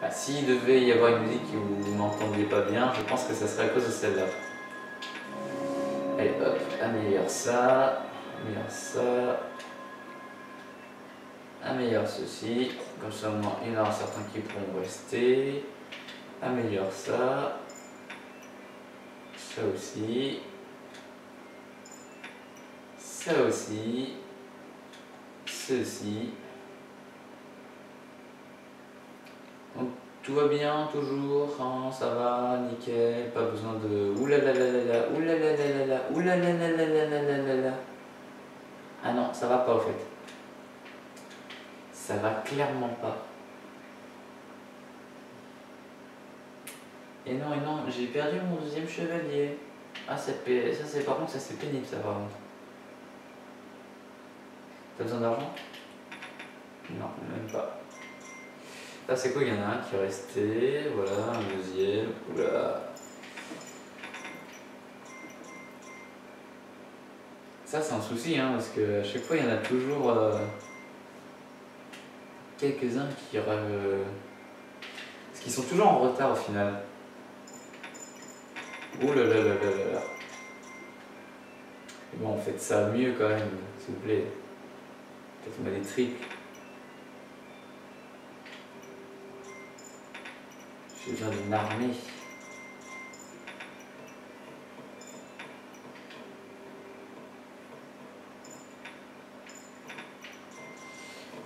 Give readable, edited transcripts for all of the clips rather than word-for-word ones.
Ah, s'il devait y avoir une musique où vous m'entendiez pas bien, je pense que ça serait à cause de celle-là. Allez hop, améliore ça, améliore ça, améliore ceci, comme ça au moins il y en aura certains qui pourront rester. Améliore ça, ça aussi, ça aussi, ceci. Donc tout va bien toujours, hein, ça va, nickel, pas besoin de oulalalalala, oulalalalala, oulalalalala. Ah non, ça va pas au fait. Ça va clairement pas. Et non, j'ai perdu mon deuxième chevalier. Ah, ça c'est par contre, ça c'est pénible ça par contre. T'as besoin d'argent? Non, même pas. Là c'est quoi, il y en a un qui est resté, voilà, un deuxième, oula. Ça c'est un souci, hein, parce que à chaque fois il y en a toujours quelques-uns qui... parce qu'ils sont toujours en retard au final. Ouh là là là là là là. Bon, faites ça mieux quand même, s'il vous plaît. Faites-moi des triples. J'ai besoin d'une armée.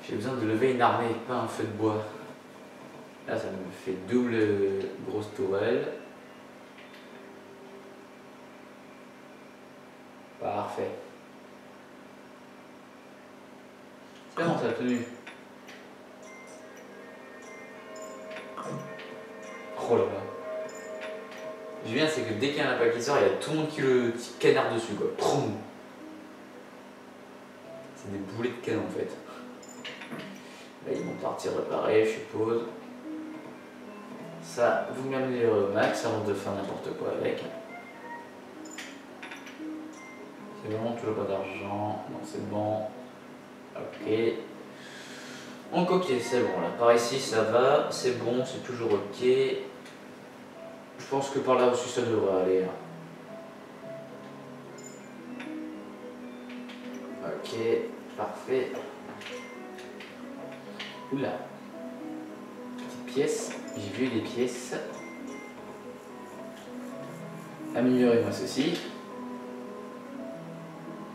J'ai besoin de lever une armée, pas un feu de bois. Là, ça me fait double grosse tourelle. Parfait. C'est bon, ça a tenu. Oh là là. Ce que je viens, c'est que dès qu'il y a un appel qui sort, il y a tout le monde qui le canard dessus, quoi. Proum. C'est des boulets de canon en fait. Là, ils vont partir réparer, je suppose. Ça, vous m'amenez au max avant de faire n'importe quoi avec. C'est vraiment toujours pas d'argent. Non, c'est bon. Ok. Donc, ok, c'est bon. Là, par ici, ça va. C'est bon, c'est toujours ok. Je pense que par là aussi, ça devrait aller. Ok, parfait. Oula. Petite pièce. J'ai vu les pièces. Améliorez-moi ceci.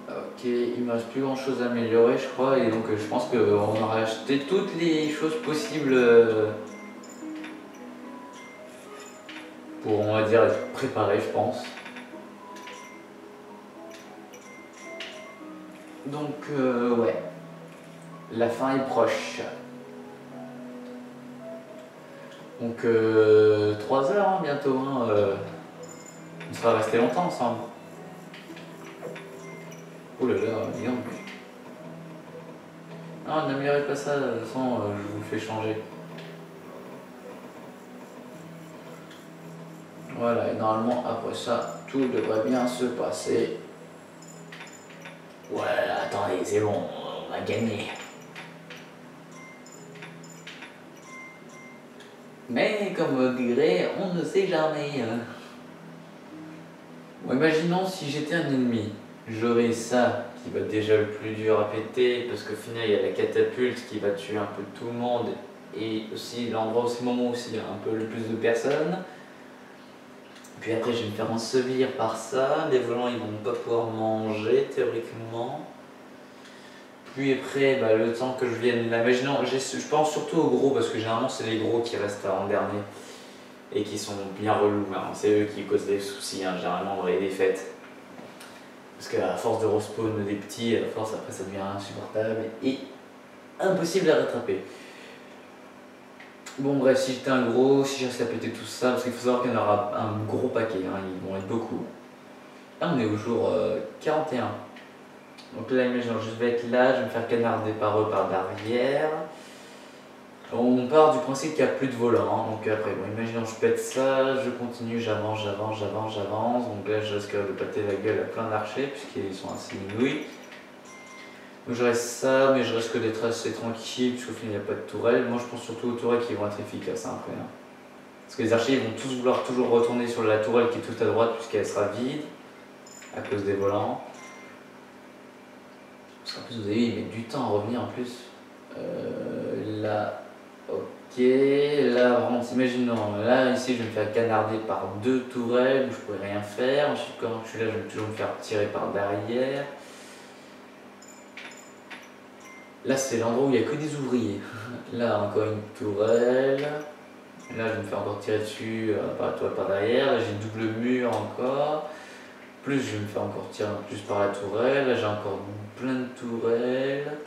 Ok, il me reste plus grand chose à améliorer je crois, et donc je pense qu'on aura acheté toutes les choses possibles pour, on va dire, être préparé, je pense. Donc ouais, la fin est proche. Donc 3 heures hein, bientôt, hein, on sera resté longtemps ensemble. Oh là là, dis donc. Non, n'améliorez pas ça, de toute façon je vous le fais changer. Voilà, et normalement après ça, tout devrait bien se passer. Voilà, attendez, c'est bon, on va gagner. Mais comme on dirait, on ne sait jamais. Bon, imaginons si j'étais un ennemi, j'aurais ça qui va être déjà le plus dur à péter, parce qu'au final il y a la catapulte qui va tuer un peu tout le monde, et aussi l'endroit, aussi le moment où il y a un peu le plus de personnes. Puis après je vais me faire ensevelir par ça, les volants ils vont pas pouvoir manger théoriquement. Puis après, bah, le temps que je vienne là, imaginons, je pense surtout aux gros, parce que généralement c'est les gros qui restent en dernier et qui sont bien relous, hein. C'est eux qui causent des soucis, hein, généralement dans les défaites. Parce qu'à force de respawn des petits, à force après ça devient insupportable et impossible à rattraper. Bon bref, si j'étais un gros, si j'ai réussi à péter tout ça, parce qu'il faut savoir qu'il y en aura un gros paquet, hein, ils vont être beaucoup. Là on est au jour 41. Donc là, imaginons, je vais être là, je vais me faire canarder par eux par derrière. On part du principe qu'il n'y a plus de volant, hein. Donc après, bon, imaginons, je pète ça, je continue, j'avance. Donc là, je risque de péter la gueule à plein d'archers, puisqu'ils sont assez inouïs. Donc je reste ça, mais je risque d'être assez tranquille, parce qu'au final il n'y a pas de tourelle. Moi je pense surtout aux tourelles qui vont être efficaces hein, après. Hein. Parce que les archers vont tous vouloir toujours retourner sur la tourelle qui est tout à droite, puisqu'elle sera vide, à cause des volants. Parce qu'en plus vous avez vu, il met du temps à revenir en plus. Là, ok, là vraiment, imaginons, là ici je vais me faire canarder par 2 tourelles où je pourrais rien faire. Ensuite quand je suis là je vais toujours me faire tirer par derrière. Là c'est l'endroit où il n'y a que des ouvriers. Là encore une tourelle. Là je vais me faire encore tirer dessus par la tourelle par derrière. Là j'ai double mur encore. Plus je vais me faire encore tirer plus par la tourelle. Là j'ai encore plein de tourelles.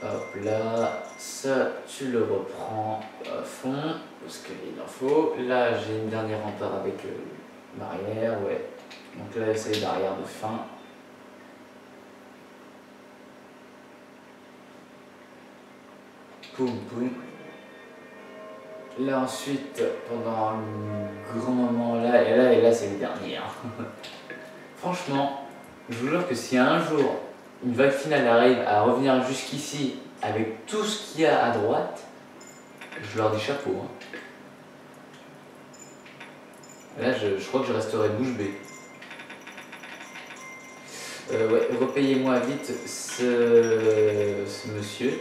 Hop là, ça tu le reprends à fond parce qu'il en faut. Là j'ai une dernière rempart avec barrière, ouais. Donc là c'est les barrières de fin. Poum poum. Là ensuite, pendant un grand moment là, et là c'est les derniers. Hein. Franchement, je vous jure que si un jour une vague finale arrive à revenir jusqu'ici avec tout ce qu'il y a à droite, je leur dis chapeau. Hein. Là je crois que je resterai bouche bée. Ouais, repayez-moi vite ce monsieur.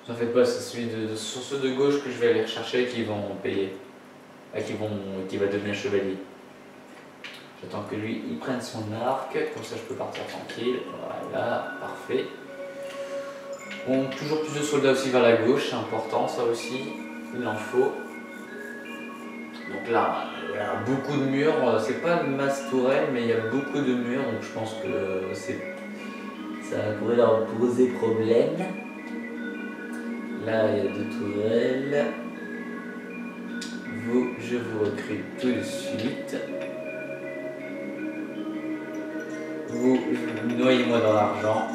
Vous en faites pas, c'est celui sur ceux de gauche que je vais aller rechercher qui vont payer. Qui va devenir chevalier. J'attends que lui il prenne son arc, comme ça je peux partir tranquille. Voilà, parfait. Bon, toujours plus de soldats aussi vers la gauche, c'est important ça aussi, il en faut. Donc là, il y a beaucoup de murs, c'est pas une masse tourelle, mais il y a beaucoup de murs, donc je pense que ça pourrait leur poser problème. Là, il y a 2 tourelles. Vous, je vous recrute tout de suite. Vous, noyez-moi dans l'argent.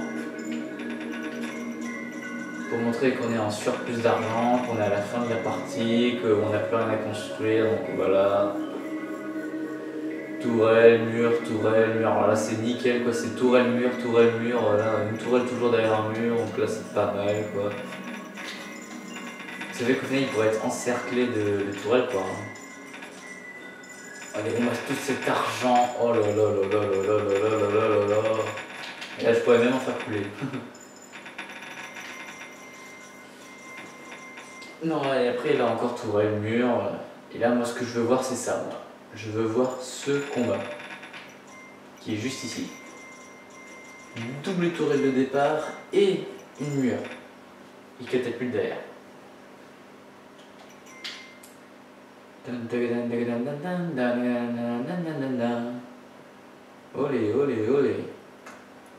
Pour montrer qu'on est en surplus d'argent, qu'on est à la fin de la partie, qu'on n'a plus rien à construire, donc voilà. Tourelle, mur, alors là c'est nickel quoi, c'est tourelle, mur, voilà, une tourelle toujours derrière un mur, donc là c'est pas mal quoi. Vous savez qu'au final il pourrait être encerclé de tourelles quoi. Regardez-moi tout cet argent, oh là là là là là là là là là là là. Et là je pourrais même en faire couler. Non, et après, il a encore tourelle, mur. Et là, moi, ce que je veux voir, c'est ça. Moi. Je veux voir ce combat. Qui est juste ici. Une double tourelle de départ et une mur. Il catapulte derrière. Olé, olé, olé.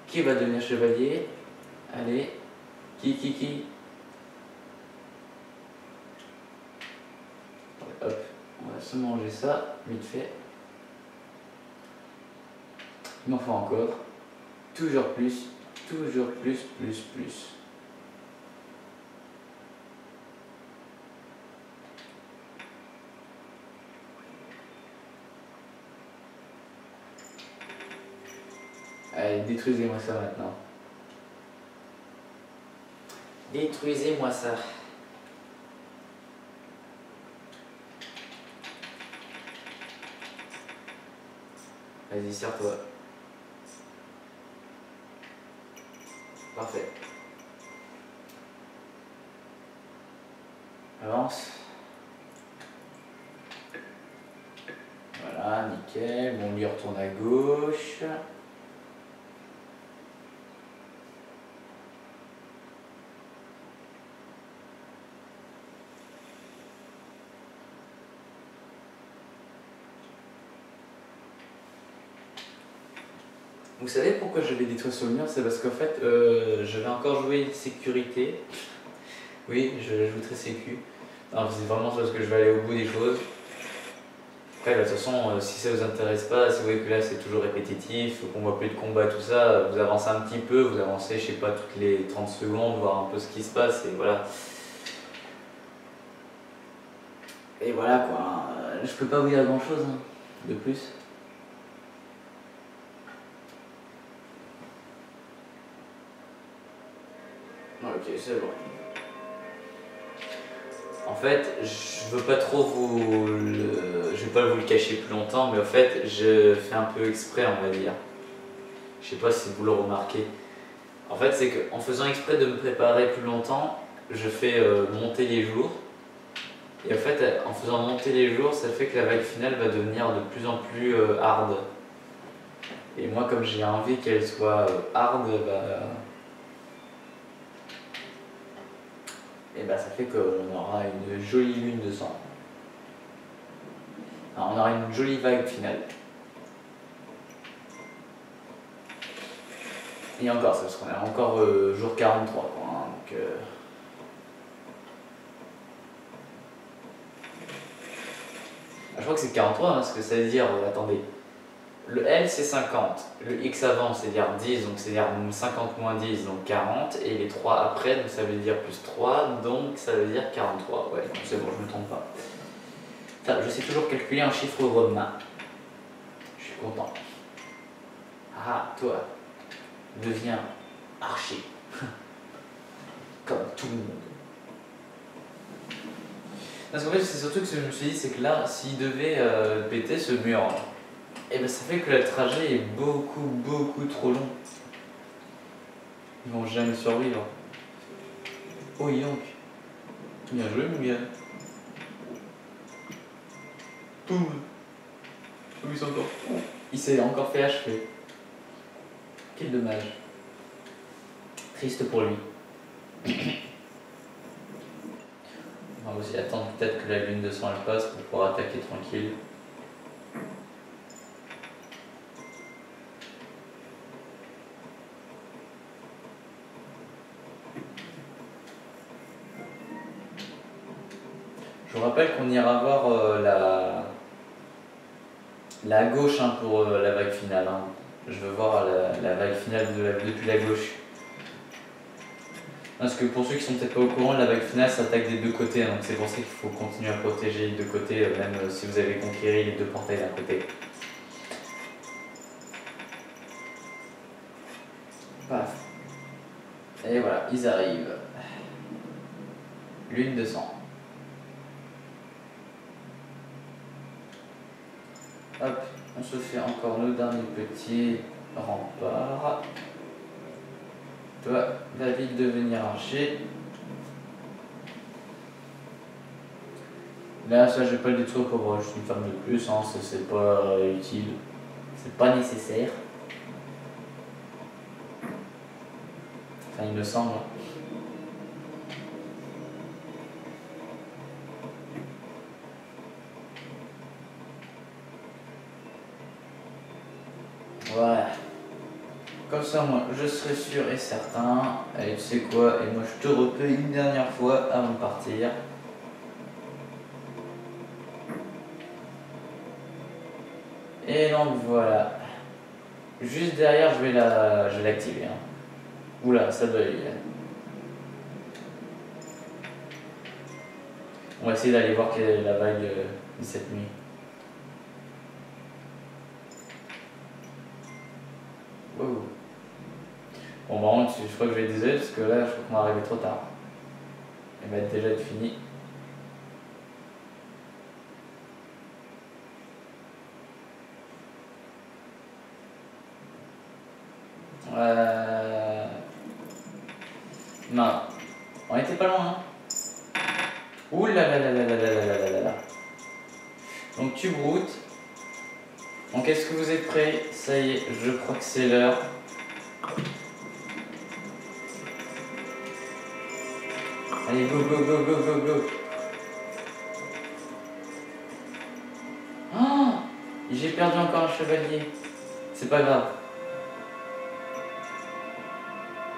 Qui va devenir chevalier? Allez. Qui? Hop, on va se manger ça, vite fait. Il m'en faut encore. Toujours plus, plus. Allez, détruisez-moi ça maintenant. Détruisez-moi ça. Vas-y, serre-toi. Parfait. Avance. Voilà, nickel. Bon, lui retourne à gauche. Vous savez pourquoi je vais détruire ce mur? C'est parce qu'en fait, je vais encore jouer sécurité. Oui, je l'ajouterai sécu. Non, c'est vraiment parce que je vais aller au bout des choses. Après, de toute façon, si ça vous intéresse pas, si vous voyez que là c'est toujours répétitif, qu'on voit plus de combat, tout ça, vous avancez un petit peu, vous avancez, je sais pas, toutes les 30 secondes, voir un peu ce qui se passe, et voilà. Et voilà quoi, je peux pas vous dire grand chose. Hein. de plus. Ok, c'est bon. En fait, je veux pas trop je vais pas vous le cacher plus longtemps, mais en fait, je fais un peu exprès, on va dire. Je sais pas si vous le remarquez. En fait, c'est qu'en faisant exprès de me préparer plus longtemps, je fais monter les jours. Et en fait, en faisant monter les jours, ça fait que la vague finale va devenir de plus en plus hard. Et moi, comme j'ai envie qu'elle soit hard, et bah ça fait qu'on aura une jolie lune de sang. Alors, on aura une jolie vague finale. Et encore, ça parce qu'on est encore jour 43, quoi, hein, donc, je crois que c'est 43, hein, parce que ça veut dire, attendez, le L c'est 50, le X avant c'est dire 10, donc c'est dire 50 moins 10, donc 40, et les 3 après, donc ça veut dire plus 3, donc ça veut dire 43, ouais, c'est bon, je me trompe pas. Ça, je sais toujours calculer un chiffre romain. Je suis content. Ah, toi, deviens archer. Comme tout le monde. Parce qu'en fait, c'est surtout que ce que je me suis dit, c'est que là, s'il devait péter ce mur, et ben ça fait que le trajet est beaucoup trop long. Ils vont jamais survivre. Oh, donc. Bien joué, mon gars. Boum. Oh, il s'est encore. Il s'est encore fait achever. Quel dommage. Triste pour lui. On va aussi attendre peut-être que la lune de sang elle passe pour pouvoir attaquer tranquille. Je vous rappelle qu'on ira voir la gauche, hein, pour la vague finale. Hein. Je veux voir la vague finale depuis la gauche. Parce que pour ceux qui sont peut-être pas au courant, la vague finale s'attaque des deux côtés, hein, donc c'est pour ça qu'il faut continuer à protéger les deux côtés, même si vous avez conquéri les deux portails d'un côté. Paf. Et voilà, ils arrivent. Lune de sang. Hop, on se fait encore nos derniers petits remparts. Toi, va vite devenir archer. Là, ça, je vais pas le détruire pour juste une femme de plus, hein, c'est pas utile. C'est pas nécessaire. Enfin, il me semble. Voilà. Comme ça, moi, je serai sûr et certain. Allez, tu sais quoi? Et moi, je te repaye une dernière fois avant de partir. Et donc, voilà. Juste derrière, je vais l'activer. Hein. Oula, ça doit aller. On va essayer d'aller voir quelle est la vague de cette nuit. Wow. Bon, par contre, je crois que je vais être désolé parce que là, je crois qu'on va arriver trop tard. Elle va déjà être finie. Non, on était pas loin. Hein. Ouh là là là là là là là là là là. Donc tu broutes. Donc est-ce que vous êtes prêts? Ça y est, je crois que c'est l'heure. Allez, go, go, go, go, go, go. Oh, j'ai perdu encore un chevalier. C'est pas grave.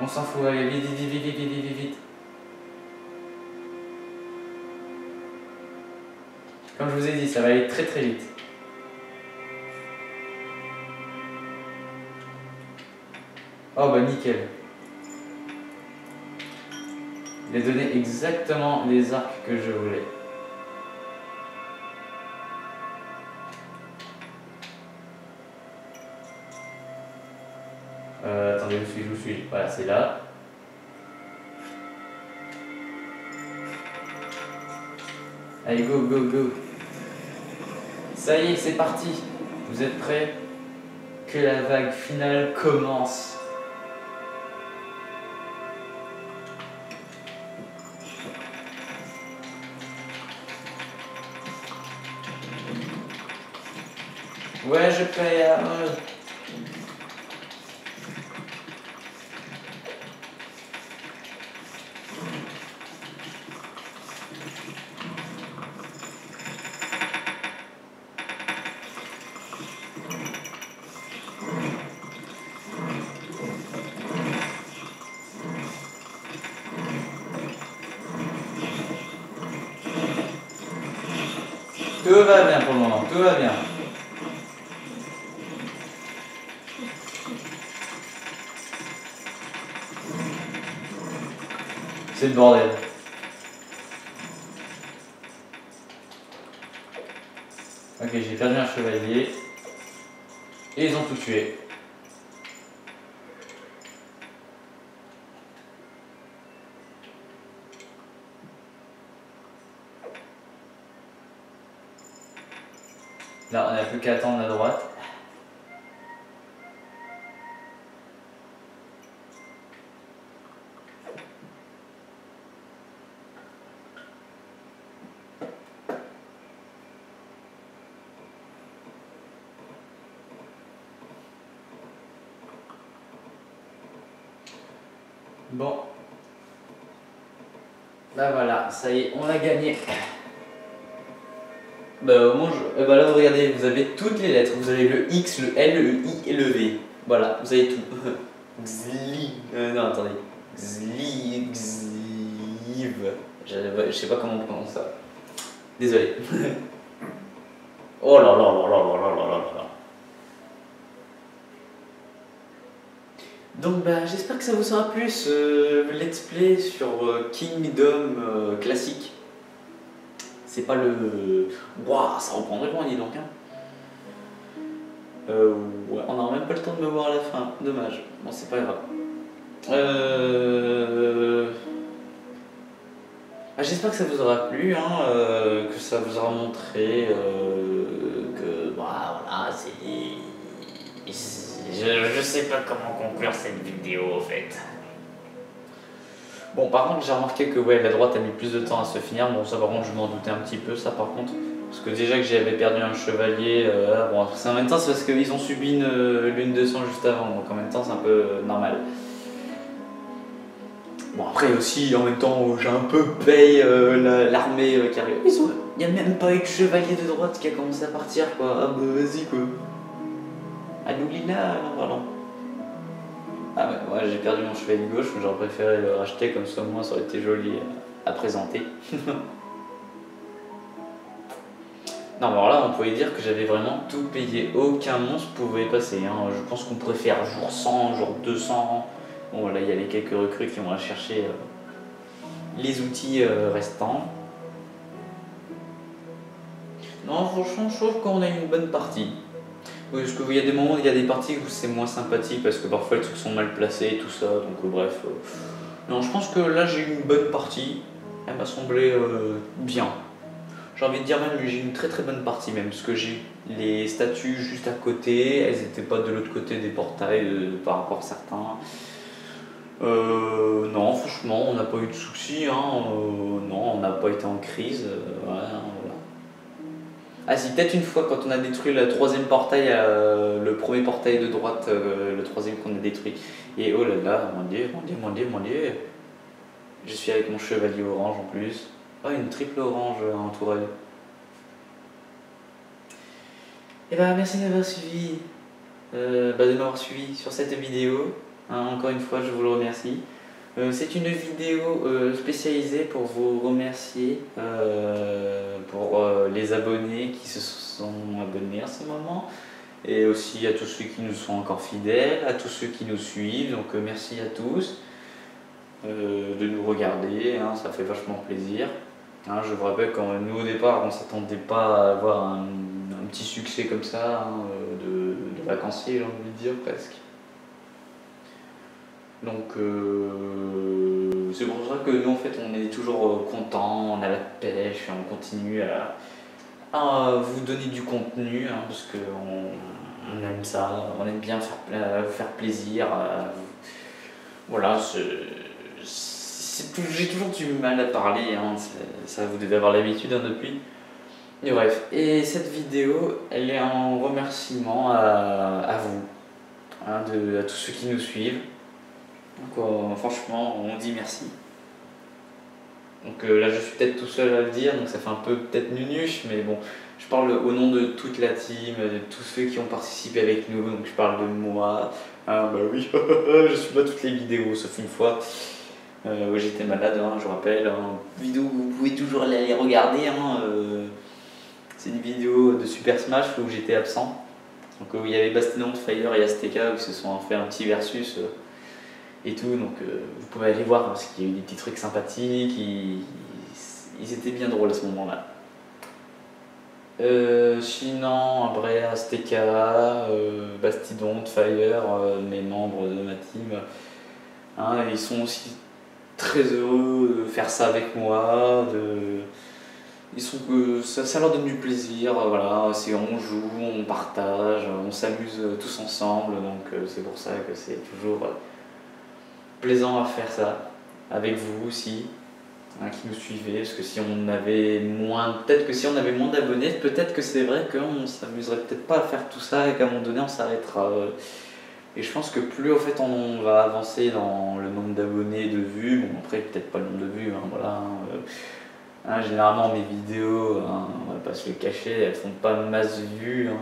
On s'en fout, allez, vite, vite, vite, vite, vite, vite, vite. Comme je vous ai dit, ça va aller très très vite. Oh bah nickel. Il a donné exactement les arcs que je voulais. Attendez, où je suis. Voilà, c'est là. Allez, go, go, go. Ça y est, c'est parti. Vous êtes prêts? Que la vague finale commence. Ouais, je paye à... Tout va bien pour le moment, tout va bien. C'est le bordel. Ok, j'ai perdu un chevalier. Et ils ont tout tué. Là, on n'a plus qu'à attendre à droite. Bon. Bah voilà, ça y est, on a gagné. Bah au moins, bah là, regardez, vous avez toutes les lettres. Vous avez le X, le L, le I et le V. Voilà, vous avez tout. Xli. Non, attendez. Xli, Xiv. Je sais pas comment on prononce ça. Désolé. Oh là là là là là là là là là. Donc bah j'espère que ça vous sera plu ce let's play sur Kingdom classique. C'est pas le... Waouh, ça reprendrait loin, dis donc. Hein. Ouais, on n'a même pas le temps de me voir à la fin. Dommage. Bon, c'est pas grave. Ah, j'espère que ça vous aura plu, hein, que ça vous aura montré que... Bah, voilà, c'est... Je sais pas comment conclure cette vidéo, en fait. Bon, par contre, j'ai remarqué que ouais, la droite a mis plus de temps à se finir. Bon, ça, par contre, je m'en doutais un petit peu, ça, par contre. Parce que déjà que j'avais perdu un chevalier, bon, en même temps, c'est parce qu'ils ont subi l'une de sang juste avant. Donc, en même temps, c'est un peu normal. Bon, après aussi, en même temps, j'ai un peu payé l'armée qui arrive. Il n'y a même pas eu de chevalier de droite qui a commencé à partir, quoi. Ah, bah, vas-y, quoi. Ah, Loulila, non, pardon. Ah ouais, moi j'ai perdu mon chevalier gauche, mais j'aurais préféré le racheter comme ça, au moins ça aurait été joli à présenter. Non, mais alors là, on pouvait dire que j'avais vraiment tout payé, aucun monstre pouvait passer. Hein. Je pense qu'on pourrait faire jour 100, jour 200. Bon, là, il y a les quelques recrues qui vont aller chercher les outils restants. Non, franchement, je trouve qu'on a eu une bonne partie. Oui, parce qu'il y a des moments, il y a des parties où c'est moins sympathique parce que parfois les trucs sont mal placés et tout ça, donc bref. Non, je pense que là j'ai eu une bonne partie, elle m'a semblé bien. J'ai envie de dire même que j'ai eu une très très bonne partie même, parce que j'ai les statues juste à côté, elles n'étaient pas de l'autre côté des portails par rapport à certains. Non, franchement, on n'a pas eu de soucis, hein, non, on n'a pas été en crise, voilà. Ah si, peut-être une fois quand on a détruit le troisième portail, le premier portail de droite, le troisième qu'on a détruit. Et oh là là, mon dieu, mon dieu, mon dieu, mon dieu. Je suis avec mon chevalier orange en plus. Oh, une triple orange en tourelle. Et bah merci d'avoir suivi, de m'avoir suivi sur cette vidéo. Hein, encore une fois, je vous le remercie. C'est une vidéo spécialisée pour vous remercier pour les abonnés qui se sont abonnés en ce moment et aussi à tous ceux qui nous sont encore fidèles, à tous ceux qui nous suivent, donc merci à tous de nous regarder, hein, ça fait vachement plaisir. Hein, je vous rappelle quand nous au départ on ne s'attendait pas à avoir un petit succès comme ça, hein, de vacancier, j'ai envie de dire presque. Donc c'est pour ça que nous en fait on est toujours contents, on a la pêche, on continue à vous donner du contenu hein, parce qu'on aime ça, on aime bien faire plaisir. Voilà, j'ai toujours du mal à parler, hein, ça vous devez avoir l'habitude hein, depuis. Et bref, et cette vidéo elle est en remerciement à vous, hein, à tous ceux qui nous suivent. Donc franchement, on dit merci. Donc là, je suis peut-être tout seul à le dire, donc ça fait un peu peut-être nunuche, mais bon, je parle au nom de toute la team, de tous ceux qui ont participé avec nous, donc je parle de moi. Ah bah oui, je suis pas toutes les vidéos, sauf une fois où j'étais malade, hein, je rappelle. Hein, vidéo, vous pouvez toujours aller regarder. Hein, c'est une vidéo de Super Smash où j'étais absent. Donc où il y avait Bastion, Fire et Azteca où ils se sont fait un petit versus. Et tout, donc vous pouvez aller voir parce qu'il y a eu des petits trucs sympathiques, ils étaient bien drôles à ce moment-là. Sinon, après Azteca, Bastidon, Fire, mes membres de ma team, hein, ils sont aussi très heureux de faire ça avec moi, ça leur donne du plaisir, voilà, on joue, on partage, on s'amuse tous ensemble, donc c'est pour ça que c'est toujours plaisant à faire ça avec vous aussi hein, qui nous suivez parce que si on avait moins d'abonnés, peut-être que c'est vrai qu'on s'amuserait peut-être pas à faire tout ça et qu'à un moment donné on s'arrêtera et je pense que plus en fait on va avancer dans le nombre d'abonnés, de vues, bon après peut-être pas le nombre de vues hein, voilà hein, généralement mes vidéos hein, on va pas se le cacher, elles font pas masse vues hein.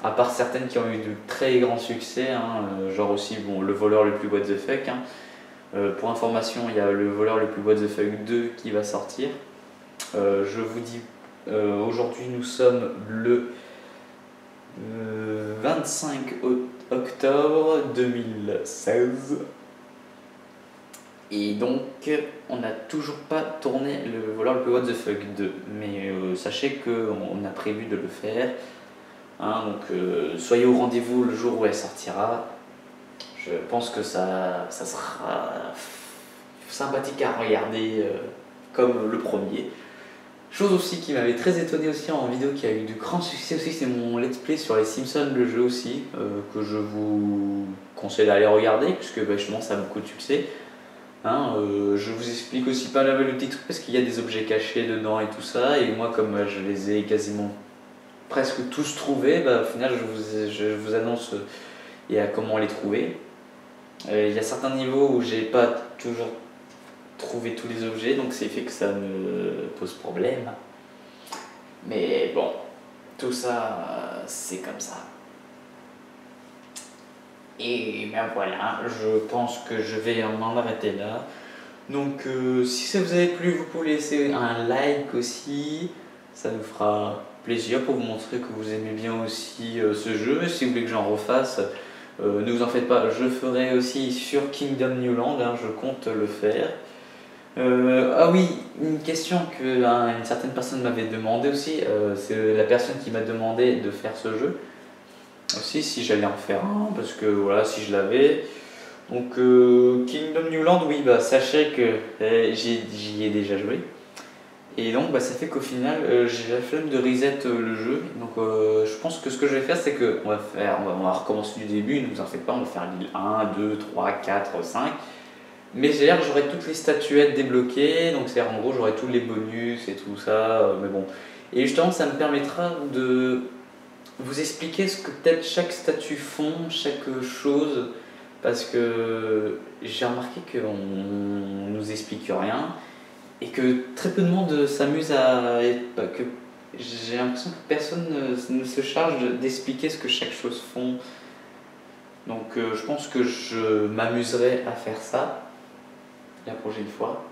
À part certaines qui ont eu de très grands succès, hein, genre aussi bon, le voleur le plus what the fuck. Hein. Pour information, il y a le voleur le plus what the fuck 2 qui va sortir. Je vous dis, aujourd'hui nous sommes le 25 octobre 2016. Et donc, on n'a toujours pas tourné le voleur le plus what the fuck 2. Mais sachez qu'on a prévu de le faire. Hein, donc soyez au rendez-vous le jour où elle sortira. Je pense que ça sera sympathique à regarder comme le premier. Chose aussi qui m'avait très étonné aussi en vidéo qui a eu du grand succès aussi, c'est mon let's play sur les Simpsons, le jeu aussi, que je vous conseille d'aller regarder puisque justement ça a beaucoup de succès. Hein, je vous explique aussi pas la valeur du truc parce qu'il y a des objets cachés dedans et tout ça, et moi comme je les ai quasiment presque tous trouvés, au final je vous annonce comment les trouver. Il y a certains niveaux où j'ai pas toujours trouvé tous les objets, donc c'est fait que ça me pose problème. Mais bon, tout ça c'est comme ça. Et ben voilà, je pense que je vais m'en arrêter là. Donc si ça vous a plu, vous pouvez laisser un like aussi, ça nous fera plaisir pour vous montrer que vous aimez bien aussi ce jeu. Si vous voulez que j'en refasse, ne vous en faites pas, je ferai aussi sur Kingdom New Land, hein, je compte le faire. Ah oui, une question que une certaine personne m'avait demandé aussi, c'est la personne qui m'a demandé de faire ce jeu. Aussi si j'allais en faire un, parce que voilà, si je l'avais. Donc Kingdom New Land, oui, sachez que j'y ai déjà joué. Et donc ça fait qu'au final j'ai la flemme de reset le jeu. Donc je pense que ce que je vais faire c'est que on va recommencer du début, ne vous en faites pas, on va faire l'île 1, 2, 3, 4, 5. Mais c'est-à-dire que j'aurai toutes les statuettes débloquées, donc c'est-à-dire en gros j'aurai tous les bonus et tout ça, mais bon. Et justement ça me permettra de vous expliquer ce que peut-être chaque statue font, chaque chose, parce que j'ai remarqué qu'on nous explique rien. Et que très peu de monde s'amuse que j'ai l'impression que personne ne se charge d'expliquer ce que chaque chose font. Donc je pense que je m'amuserai à faire ça la prochaine fois.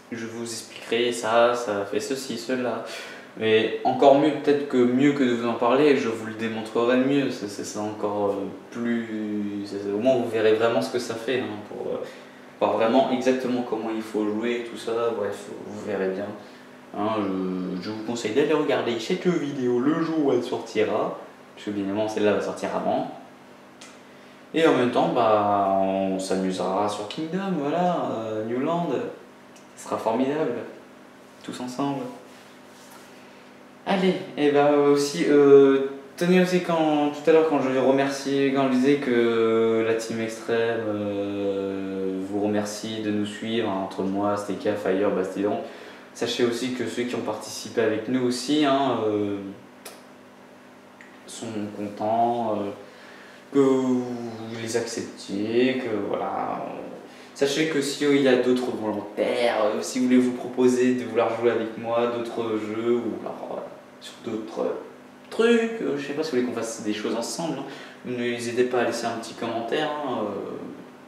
Je vous expliquerai ça fait ceci, cela. Mais encore mieux, peut-être que mieux que de vous en parler, je vous le démontrerai mieux. C'est encore plus. Au moins vous verrez vraiment ce que ça fait hein, pour voir vraiment exactement comment il faut jouer, tout ça, bref, vous verrez bien. Hein, je vous conseille d'aller regarder cette vidéo le jour où elle sortira, parce que bien évidemment celle-là va sortir avant. Et en même temps, bah, on s'amusera sur Kingdom, voilà, Newland. Ce sera formidable, tous ensemble. Allez, et bah aussi, tenez aussi tout à l'heure quand je remerciais, quand je disais que la team extrême vous remercie de nous suivre, hein, entre moi, Steka, Fire, Bastillon. Sachez aussi que ceux qui ont participé avec nous aussi hein, sont contents, que vous les acceptiez, que voilà. Sachez que si il y a d'autres volontaires, si vous voulez vous proposer de vouloir jouer avec moi, d'autres jeux, ou alors sur d'autres trucs, je sais pas si vous voulez qu'on fasse des choses ensemble, hein, n'hésitez pas à laisser un petit commentaire, hein,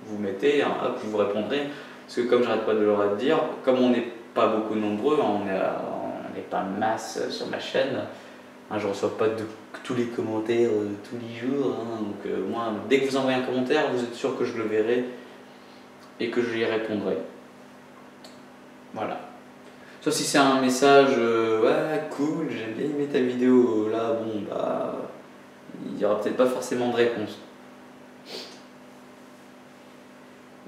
vous mettez, hein, hop, je vous répondrai. Parce que comme j'arrête pas de leur dire, comme on n'est pas beaucoup nombreux, hein, on n'est pas masse sur ma chaîne, hein, je reçois pas tous les commentaires tous les jours, hein, donc moi, dès que vous envoyez un commentaire, vous êtes sûr que je le verrai et que je y répondrai. Voilà. Sauf si c'est un message, ouais, cool, j'ai bien aimé ta vidéo, là, bon, bah, il n'y aura peut-être pas forcément de réponse.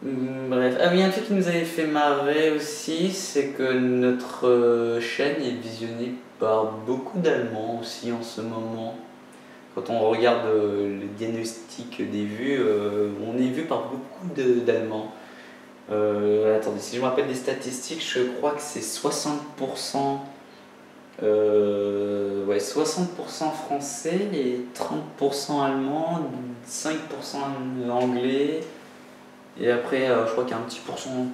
Bref, ah oui, un truc qui nous avait fait marrer aussi, c'est que notre chaîne est visionnée par beaucoup d'Allemands aussi en ce moment. Quand on regarde le diagnostic des vues, on est vu par beaucoup d'Allemands. Attendez, si je me rappelle des statistiques, je crois que c'est 60%, ouais, 60% français et 30% allemand, 5% anglais, et après je crois qu'il y a un petit pourcent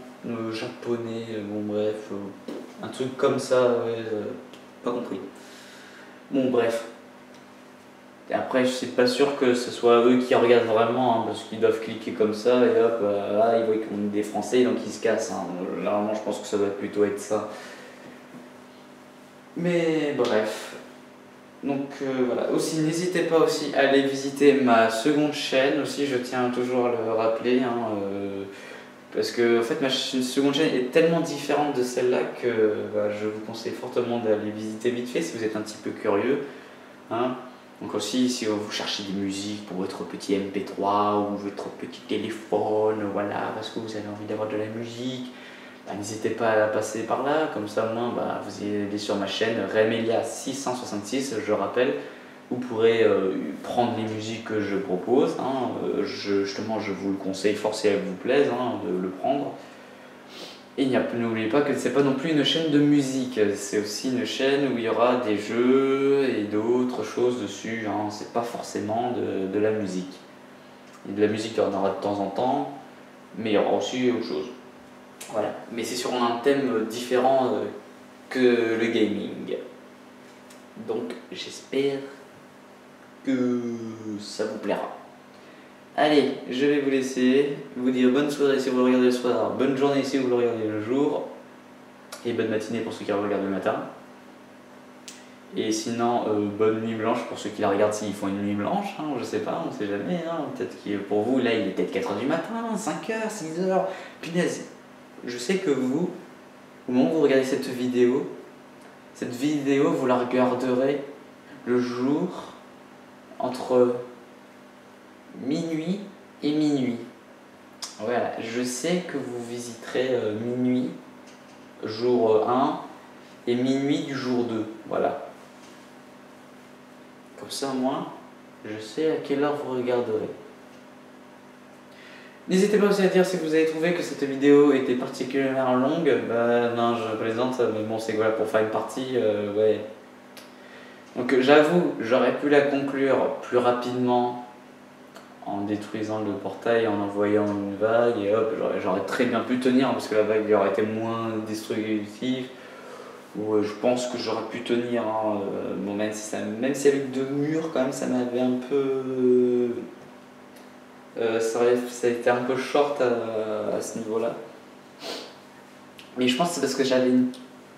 japonais, bon bref, un truc comme ça, ouais, pas compris. Bon bref. Et après, je suis pas sûr que ce soit eux qui regardent vraiment, hein, parce qu'ils doivent cliquer comme ça et hop, là ils voient qu'on est des Français donc ils se cassent. Hein. Généralement, je pense que ça doit plutôt être ça. Mais bref. Donc voilà. Aussi, n'hésitez pas aussi à aller visiter ma seconde chaîne aussi, je tiens toujours à le rappeler. Hein, parce que en fait, ma seconde chaîne est tellement différente de celle-là que je vous conseille fortement d'aller visiter vite fait si vous êtes un petit peu curieux. Hein. Donc aussi, si vous cherchez des musiques pour votre petit MP3 ou votre petit téléphone, voilà, parce que vous avez envie d'avoir de la musique, bah, n'hésitez pas à passer par là, comme ça au moins bah, vous allez sur ma chaîne Remelia 666, je rappelle, vous pourrez prendre les musiques que je propose, hein, justement je vous le conseille fort si elles vous plaisent, hein, de le prendre. Et n'oubliez pas que c'est pas non plus une chaîne de musique, c'est aussi une chaîne où il y aura des jeux et d'autres choses dessus, hein. C'est pas forcément de la musique. Et de la musique, il y en aura de temps en temps, mais il y aura aussi autre chose. Voilà, mais c'est sur un thème différent que le gaming. Donc j'espère que ça vous plaira. Allez, je vais vous laisser, vous dire bonne soirée si vous le regardez le soir, bonne journée si vous le regardez le jour, et bonne matinée pour ceux qui la regardent le matin. Et sinon, bonne nuit blanche pour ceux qui la regardent s'ils font une nuit blanche, hein, je sais pas, on sait jamais, hein, peut-être que pour vous, là il est peut-être 4h du matin, 5h, 6h, punaise. Je sais que vous, au moment où vous regardez cette vidéo vous la regarderez le jour entre minuit et minuit. Voilà, je sais que vous visiterez minuit, jour 1, et minuit du jour 2. Voilà. Comme ça, moi, je sais à quelle heure vous regarderez. N'hésitez pas aussi à dire si vous avez trouvé que cette vidéo était particulièrement longue. Bah non, je plaisante, mais bon, c'est voilà, pour faire une partie, ouais. Donc j'avoue, j'aurais pu la conclure plus rapidement en détruisant le portail, en envoyant une vague, et hop, j'aurais très bien pu tenir, parce que la vague aurait été moins destructive. Ou je pense que j'aurais pu tenir, hein, bon, même si avec deux murs, quand même, ça m'avait un peu... ça a été un peu short à ce niveau-là. Mais je pense que c'est parce que j'avais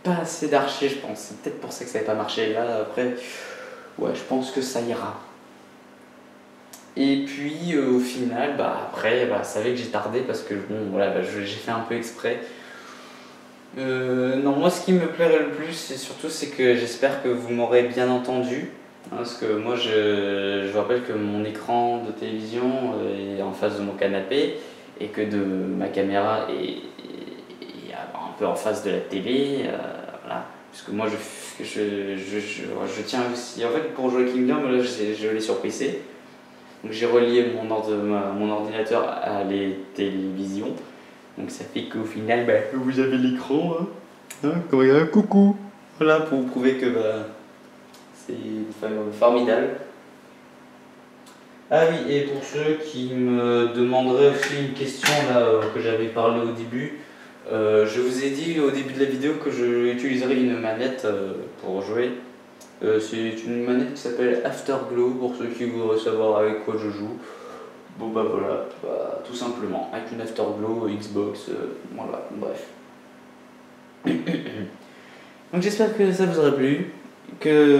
pas assez d'archers, je pense. C'est peut-être pour ça que ça n'avait pas marché. Là, après, ouais, je pense que ça ira. Et puis, au final, après, ça savez que j'ai tardé parce que, bon, voilà, j'ai fait un peu exprès. Non, moi, ce qui me plairait le plus, c'est que j'espère que vous m'aurez bien entendu. Hein, parce que moi, je rappelle que mon écran de télévision est en face de mon canapé et que de ma caméra est un peu en face de la télé. Voilà. Parce que moi je tiens aussi. En fait, pour jouer Kingdom, là je l'ai sur PC. Donc j'ai relié mon ordinateur à les télévisions. Donc ça fait qu'au final, vous avez l'écran. Coucou. Voilà, pour vous prouver que c'est formidable. Ah oui, et pour ceux qui me demanderaient aussi une question là, que j'avais parlé au début, je vous ai dit au début de la vidéo que j'utiliserais une manette pour jouer. C'est une manette qui s'appelle Afterglow pour ceux qui voudraient savoir avec quoi je joue. Bon bah voilà, tout simplement, avec une Afterglow, Xbox, voilà, bref. Donc j'espère que ça vous aura plu, que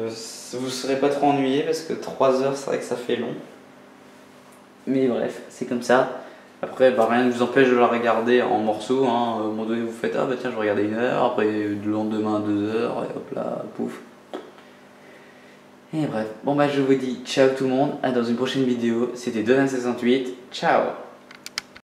vous ne serez pas trop ennuyé parce que 3 heures c'est vrai que ça fait long. Mais bref, c'est comme ça. Après, rien ne vous empêche de la regarder en morceaux. À un moment donné, vous faites ah bah tiens, je vais regarder 1 heure, après le lendemain 2 heures, et hop là, pouf. Et bref, bon bah je vous dis ciao tout le monde, à dans une prochaine vidéo. C'était Donald68, ciao.